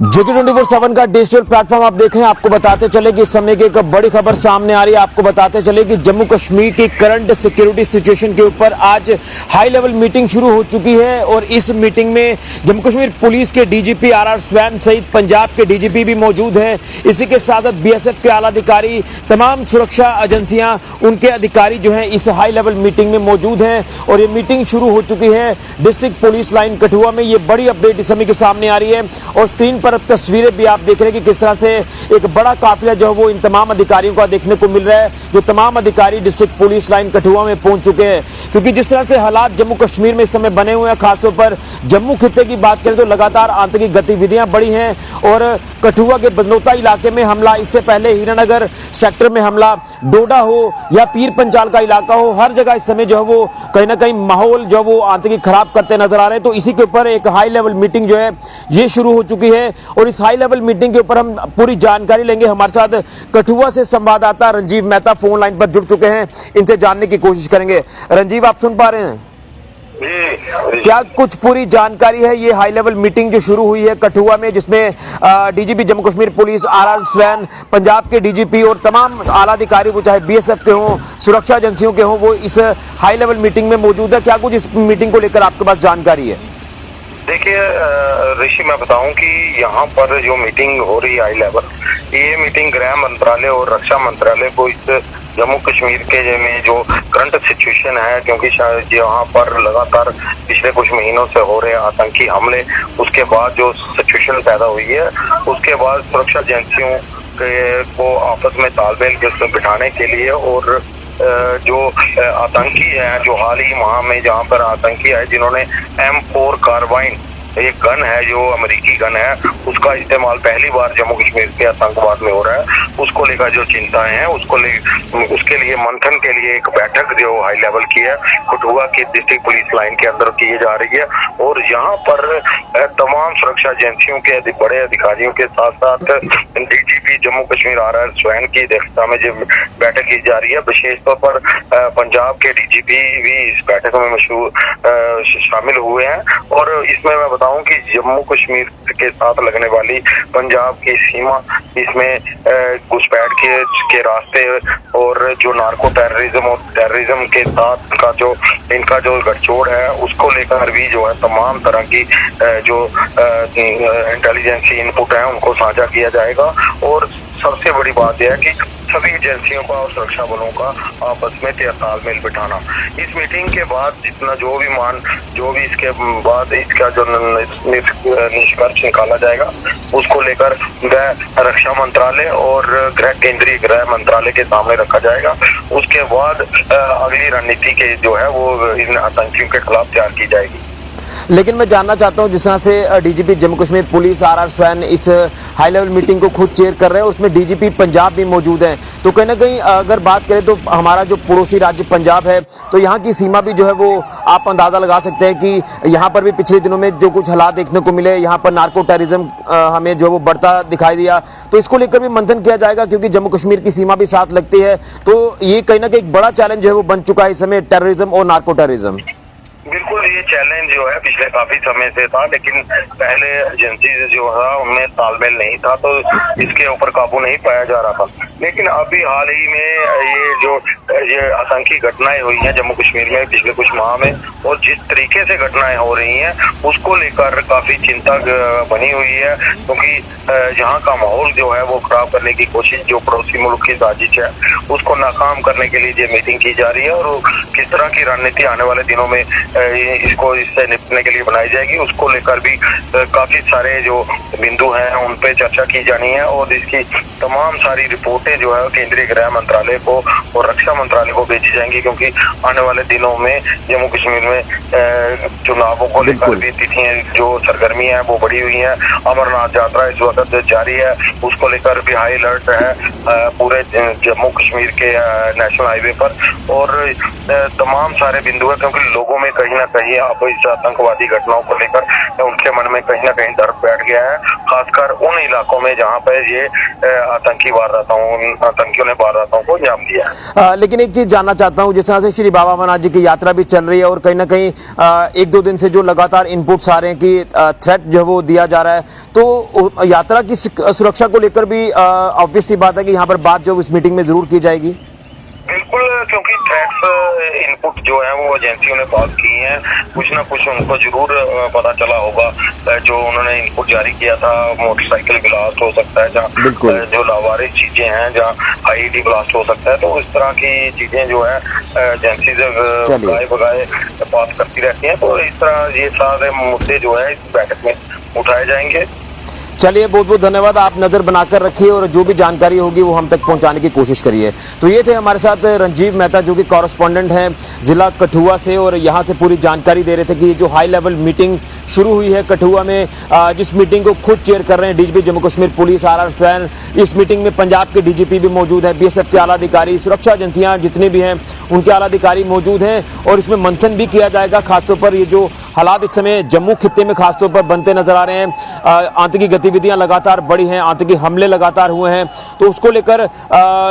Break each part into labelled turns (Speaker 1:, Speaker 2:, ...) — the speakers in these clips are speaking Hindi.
Speaker 1: जेके 24/7 का डिजिटल प्लेटफॉर्म आप देख रहे हैं। आपको बताते चले कि इस समय की एक बड़ी खबर सामने आ रही है। आपको बताते चले कि जम्मू कश्मीर की करंट सिक्योरिटी सिचुएशन के ऊपर आज हाई लेवल मीटिंग शुरू हो चुकी है और इस मीटिंग में जम्मू कश्मीर पुलिस के डीजीपी आर स्वैन सहित पंजाब के डीजीपी भी मौजूद हैं। इसी के साथ बीएसएफ के आला अधिकारी, तमाम सुरक्षा एजेंसियां, उनके अधिकारी जो हैं इस हाई लेवल मीटिंग में मौजूद हैं और ये मीटिंग शुरू हो चुकी है डिस्ट्रिक्ट पुलिस लाइन कठुआ में। ये बड़ी अपडेट इस समय के सामने आ रही है और स्क्रीन पर अब तस्वीरें भी आप देख रहे हैं कि किस तरह से एक बड़ा काफिला जो है वो इन तमाम अधिकारियों का देखने को मिल रहा है। जो तमाम अधिकारी डिस्ट्रिक्ट पुलिस लाइन कठुआ में पहुंच चुके हैं, क्योंकि जिस तरह से हालात जम्मू कश्मीर में इस समय बने हुए हैं, खासतौर पर जम्मू खित्ते की बात करें तो लगातार आतंकी गतिविधियां बढ़ी हैं और कठुआ के बंदोता इलाके में हमला, इससे पहले हीरानगर सेक्टर में हमला, डोडा हो या पीर पंचाल का इलाका हो, हर जगह इस समय जो है वो कहीं ना कहीं माहौल जो वो आतंकी खराब करते नजर आ रहे हैं। तो इसी के ऊपर एक हाई लेवल मीटिंग जो है ये शुरू हो चुकी है और इस हाई लेवल मीटिंग के ऊपर हम पूरी जानकारी लेंगे। हमारे साथ कठुआ से संवाददाता रंजीव मेहता फोन लाइन पर जुड़ चुके हैं, इनसे जानने की कोशिश करेंगे। रंजीव, आप सुन पा रहे हैं? क्या कुछ पूरी जानकारी है ये हाई लेवल मीटिंग जो शुरू हुई है कठुआ में, जिसमें DGP Jammu Kashmir police R Swain, Punjab के डीजीपी और तमाम आला अधिकारी, वो चाहे बीएसएफ के हों, सुरक्षा एजेंसियों के हों, वो इस हाई लेवल मीटिंग में मौजूद है। क्या कुछ इस मीटिंग को लेकर आपके पास जानकारी है?
Speaker 2: देखिए ऋषि, मैं बताऊं कि यहाँ पर जो मीटिंग हो रही है हाई लेवल, ये मीटिंग गृह मंत्रालय और रक्षा मंत्रालय को इस जम्मू कश्मीर के में जो करंट सिचुएशन है, क्योंकि शायद यहाँ पर लगातार पिछले कुछ महीनों से हो रहे आतंकी हमले, उसके बाद जो सिचुएशन पैदा हुई है, उसके बाद सुरक्षा एजेंसियों को आपस में तालमेल बिठाने के लिए और जो आतंकी है, जो हाल ही माह में जहाँ पर आतंकी है जिन्होंने M4 कार्बाइन, एक गन है जो अमेरिकी गन है, उसका इस्तेमाल पहली बार जम्मू कश्मीर के आतंकवाद में हो रहा है, उसको लेकर जो चिंताएं हैं उसके लिए मंथन के लिए एक बैठक जो हाई लेवल की है कठुआ की डिस्ट्रिक्ट पुलिस लाइन के अंदर की जा रही है। और यहाँ पर तमाम सुरक्षा एजेंसियों के बड़े अधिकारियों के साथ साथ डीजीपी जम्मू कश्मीर आर स्वैन की अध्यक्षता में जो बैठक की जा रही है, विशेष तौर पर पंजाब के डीजीपी भी इस बैठक में शामिल हुए हैं। और इसमें मैं बताऊं कि जम्मू कश्मीर के साथ लगने वाली पंजाब की सीमा, इसमें घुसपैठ के रास्ते और जो नार्को टेररिज्म और टेररिज्म के साथ का जो इनका जो गठजोड़ है, उसको लेकर भी जो है तमाम तरह की जो इंटेलिजेंसी इनपुट है उनको साझा किया जाएगा। और सबसे बड़ी बात यह है कि सभी एजेंसियों का और सुरक्षा बलों का आपस में तालमेल बिठाना। इस मीटिंग के बाद जितना जो भी इसके बाद इसका जो निष्कर्ष निकाला जाएगा, उसको लेकर रक्षा मंत्रालय और केंद्रीय गृह मंत्रालय के सामने रखा जाएगा। उसके बाद अगली रणनीति के जो है वो इन आतंकियों के खिलाफ तैयार की जाएगी।
Speaker 1: लेकिन मैं जानना चाहता हूं, जिस तरह से DGP Jammu Kashmir police R Swain इस हाई लेवल मीटिंग को खुद चेयर कर रहे हैं, उसमें डीजीपी पंजाब भी मौजूद हैं, तो कहीं ना कहीं अगर बात करें तो हमारा जो पड़ोसी राज्य पंजाब है, तो यहाँ की सीमा भी जो है वो आप अंदाजा लगा सकते हैं कि यहाँ पर भी पिछले दिनों में जो कुछ हालात देखने को मिले, यहाँ पर नार्को टेररिज्म हमें जो वो बढ़ता दिखाई दिया, तो इसको लेकर भी मंथन किया जाएगा, क्योंकि जम्मू कश्मीर की सीमा भी साथ लगती है। तो ये कहीं ना कहीं एक बड़ा चैलेंज जो है वो बन चुका है इस समय, टेररिज्म और नार्को टेररिज्म।
Speaker 2: बिल्कुल, ये चैलेंज जो है पिछले काफी समय से था, लेकिन पहले एजेंसी जो है उनमें तालमेल नहीं था, तो इसके ऊपर काबू नहीं पाया जा रहा था। लेकिन अभी हाल ही में ये आतंकी घटनाएं हुई हैं जम्मू कश्मीर में पिछले कुछ माह में, और जिस तरीके से घटनाएं हो रही हैं उसको लेकर काफी चिंता बनी हुई है, क्योंकि यहाँ का माहौल जो है वो खराब करने की कोशिश जो पड़ोसी मुल्क की साजिश है उसको नाकाम करने के लिए ये मीटिंग की जा रही है। और किस तरह की रणनीति आने वाले दिनों में इससे निपटने के लिए बनाई जाएगी, उसको लेकर भी काफी सारे जो बिंदु हैं उन पे चर्चा की जानी है। और इसकी तमाम सारी रिपोर्टें जो है केंद्रीय गृह मंत्रालय को और रक्षा मंत्रालय को भेजी जाएंगी, क्योंकि आने वाले दिनों में जम्मू कश्मीर में चुनावों को लेकर भी तिथियां जो सरगर्मी है वो बढ़ी हुई है। अमरनाथ यात्रा इस वक्त जारी है, उसको लेकर भी हाई अलर्ट है पूरे जम्मू कश्मीर के नेशनल हाईवे पर। और तमाम सारे बिंदु है, क्योंकि लोगों में कहीं ना कहीं ही अब इस आतंकवादी घटनाओं को लेकर उनके मन में कहीं ना कहीं डर बैठ गया है, खासकर उन इलाकों में जहां पर ये आतंकियों ने वारदातों को अंजाम दिया है।
Speaker 1: लेकिन एक चीज जानना चाहता हूं, जिस तरह से श्री बाबा अमरनाथ जी की यात्रा भी चल रही है और कहीं ना कहीं एक दो दिन से जो लगातार इनपुट्स आ रहे हैं कि थ्रेट जो है वो दिया जा रहा है, तो यात्रा की सुरक्षा को लेकर भी ऑब्वियस सी बात है कि यहाँ पर बात जो इस मीटिंग में जरूर की जाएगी।
Speaker 2: बिल्कुल, क्योंकि थ्रेट्स इनपुट जो है वो एजेंसियों ने पास की हैं, कुछ ना कुछ उनको जरूर पता चला होगा। जो उन्होंने इनपुट जारी किया था, मोटरसाइकिल ब्लास्ट हो सकता है, जहाँ जो लावारिस चीजें हैं, जहाँ आईईडी ब्लास्ट हो सकता है, तो इस तरह की चीजें जो है एजेंसी बगाए बगाए पास करती रहती हैं। तो इस तरह ये सारे मुद्दे जो है इस बैठक में उठाए जाएंगे।
Speaker 1: चलिए, बहुत बहुत धन्यवाद। आप नज़र बनाकर रखिए और जो भी जानकारी होगी वो हम तक पहुंचाने की कोशिश करिए। तो ये थे हमारे साथ रंजीव मेहता, जो कि कॉरेस्पॉन्डेंट हैं जिला कठुआ से, और यहाँ से पूरी जानकारी दे रहे थे कि जो हाई लेवल मीटिंग शुरू हुई है कठुआ में, जिस मीटिंग को खुद चेयर कर रहे हैं DGP Jammu Kashmir police RR swan. इस मीटिंग में पंजाब के DGP भी मौजूद है, BSF के आला अधिकारी, सुरक्षा एजेंसियाँ जितनी भी हैं उनके आला अधिकारी मौजूद हैं, और इसमें मंथन भी किया जाएगा। खासतौर पर ये जो हालात इस समय जम्मू खित्ते में खासतौर पर बनते नजर आ रहे हैं, आतंकी गतिविधियां लगातार बढ़ी हैं, आतंकी हमले लगातार हुए हैं, तो उसको लेकर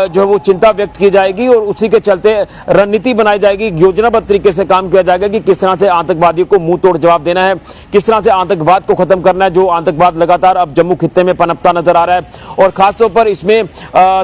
Speaker 1: जो है वो चिंता व्यक्त की जाएगी और उसी के चलते रणनीति बनाई जाएगी, योजनाबद्ध तरीके से काम किया जाएगा कि किस तरह से आतंकवादियों को मुंह तोड़ जवाब देना है, किस तरह से आतंकवाद को खत्म करना है, जो आतंकवाद लगातार अब जम्मू खित्ते में पनपता नजर आ रहा है। और खासतौर पर इसमें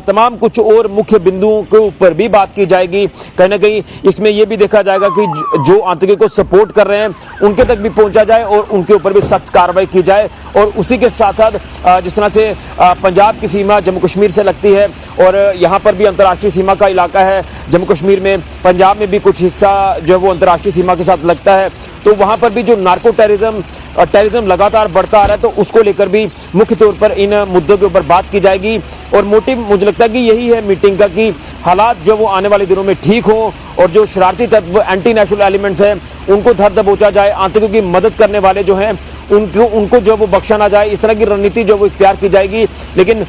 Speaker 1: तमाम कुछ और मुख्य बिंदुओं के ऊपर भी बात की जाएगी। कहीं ना कहीं इसमें यह भी देखा जाएगा कि जो आतंकी को सपोर्ट कर रहे हैं उनके तक भी पहुंचा जाए और उनके ऊपर भी सख्त कार्रवाई की जाए। और उसी के साथ साथ जिस तरह से पंजाब की सीमा जम्मू कश्मीर से लगती है और यहाँ पर भी अंतर्राष्ट्रीय सीमा का इलाका है जम्मू कश्मीर में, पंजाब में भी कुछ हिस्सा जो है वो अंतर्राष्ट्रीय सीमा के साथ लगता है, तो वहाँ पर भी जो नार्को टेररिज्म लगातार बढ़ता आ रहा है, तो उसको लेकर भी मुख्य तौर पर इन मुद्दों के ऊपर बात की जाएगी। और मोटिव मुझे लगता है कि यही है मीटिंग का, कि हालात जो वो आने वाले दिनों में ठीक हो और जो शरारती तत्व एंटी नेशनल एलिमेंट्स हैं उनको धर दबोचा जाए, आतंकियों की मदद करने वाले जो हैं उनको जो वो बख्शा ना जाए, इस तरह की रणनीति जो वो इख्तियार की जाएगी। लेकिन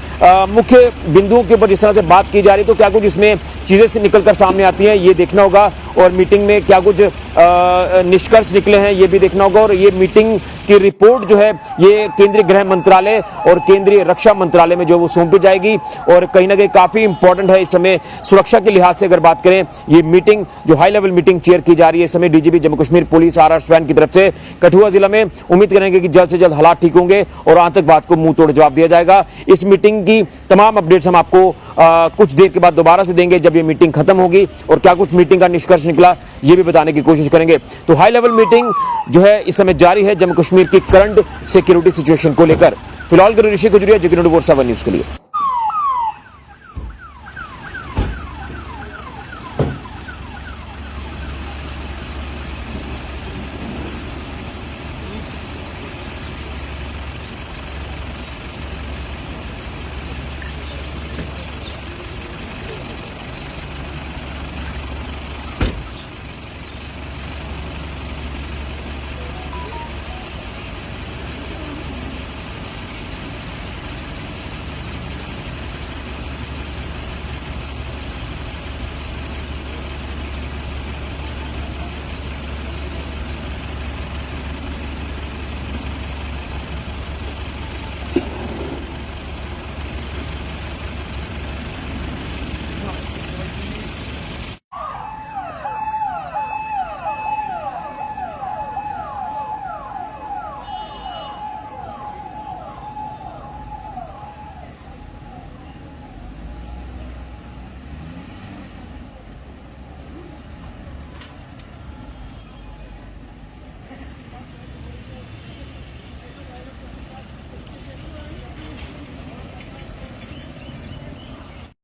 Speaker 1: मुख्य बिंदुओं के ऊपर जिस तरह से बात की जा रही, तो क्या कुछ इसमें चीज़ें से निकल कर सामने आती हैं ये देखना होगा, और मीटिंग में क्या कुछ निष्कर्ष निकले हैं ये भी देखना होगा। और ये मीटिंग की रिपोर्ट जो है ये केंद्रीय गृह मंत्रालय और केंद्रीय रक्षा मंत्रालय में जो वो सौंपी जाएगी, और कहीं ना कहीं काफ़ी इंपॉर्टेंट है इस समय सुरक्षा के लिहाज से। अगर बात करें, ये मीटिंग जो हाई लेवल मीटिंग चेयर की जा रही है इस समय DGP Jammu Kashmir police RR swan की तरफ से कठुआ जिला में, उम्मीद करेंगे कि जल्द से जल्द हालात ठीक होंगे और आतंकवाद को मुंह तोड़ जवाब दिया जाएगा। इस मीटिंग की तमाम अपडेट्स हम आपको कुछ देर के बाद दोबारा से देंगे जब ये मीटिंग खत्म होगी, और क्या कुछ मीटिंग का निष्कर्ष निकला ये भी बताने की कोशिश करेंगे। तो हाई लेवल मीटिंग जो है इस समय जारी है जम्मू कश्मीर की करंट सिक्योरिटी सिचुएशन को लेकर। फिलहाल ऋषि गुजरिया, JK24/7 न्यूज के लिए।